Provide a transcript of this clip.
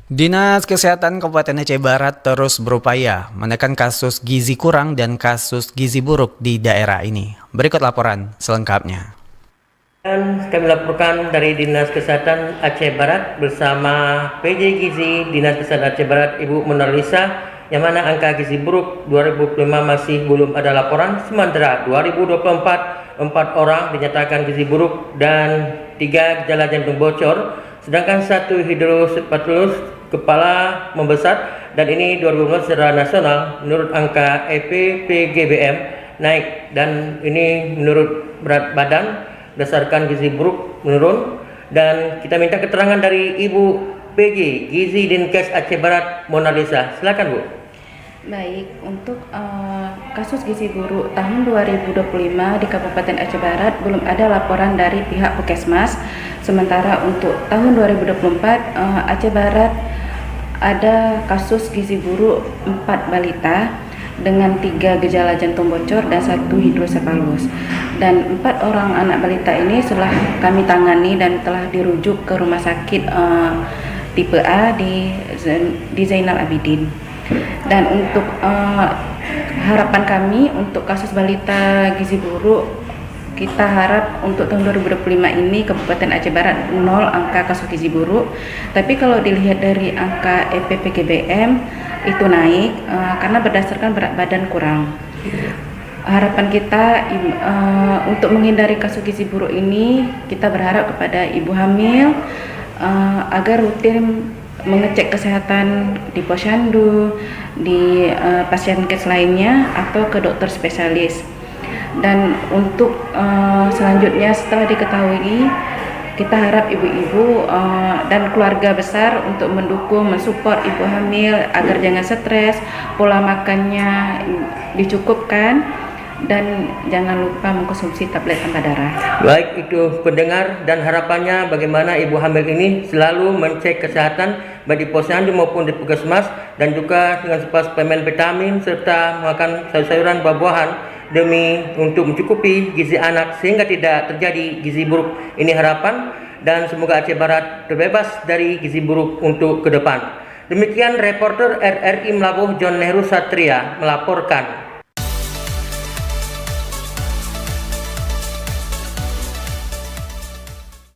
Dinas Kesehatan Kabupaten Aceh Barat terus berupaya menekan kasus gizi kurang dan kasus gizi buruk di daerah ini. Berikut laporan selengkapnya. Dan kami laporkan dari Dinas Kesehatan Aceh Barat bersama PJ Gizi Dinas Kesehatan Aceh Barat Ibu Monalisa, yang mana angka gizi buruk 2025 masih belum ada laporan, sementara 2024 4 orang dinyatakan gizi buruk dan 3 gejala jantung bocor, sedangkan 1 hidrosephalus kepala membesar, dan ini 2015 secara nasional menurut angka EPPGBM naik, dan ini menurut berat badan berdasarkan gizi buruk menurun. Dan kita minta keterangan dari Ibu PJ Gizi Dinkes Aceh Barat Monalisa. Silakan Bu. Baik, untuk kasus gizi buruk tahun 2025 di Kabupaten Aceh Barat belum ada laporan dari pihak Puskesmas. Sementara untuk tahun 2024 Aceh Barat ada kasus gizi buruk 4 balita dengan 3 gejala jantung bocor dan 1 hidrosephalus. Dan 4 orang anak balita ini setelah kami tangani dan telah dirujuk ke rumah sakit tipe A di Zainal Abidin. Dan untuk harapan kami untuk kasus balita gizi buruk, kita harap untuk tahun 2025 ini Kabupaten Aceh Barat 0 angka kasus gizi buruk. Tapi kalau dilihat dari angka EPPGBM itu naik karena berdasarkan berat badan kurang. Harapan kita untuk menghindari kasus gizi buruk ini, kita berharap kepada ibu hamil agar rutin mengecek kesehatan di posyandu, di pasienkes lainnya, atau ke dokter spesialis. Dan untuk selanjutnya setelah diketahui, kita harap ibu-ibu dan keluarga besar untuk mendukung, mensupport ibu hamil agar jangan stres, pola makannya dicukupkan, dan jangan lupa mengkonsumsi tablet tambah darah. Baik, itu pendengar, dan harapannya bagaimana ibu hamil ini selalu mencek kesehatan baik di posyandu maupun di puskesmas, dan juga dengan suplemen vitamin serta makan sayur-sayuran, buah-buahan demi untuk mencukupi gizi anak sehingga tidak terjadi gizi buruk. Ini harapan, dan semoga Aceh Barat terbebas dari gizi buruk untuk ke depan. Demikian reporter RRI Melabuh John Nehru Satria melaporkan.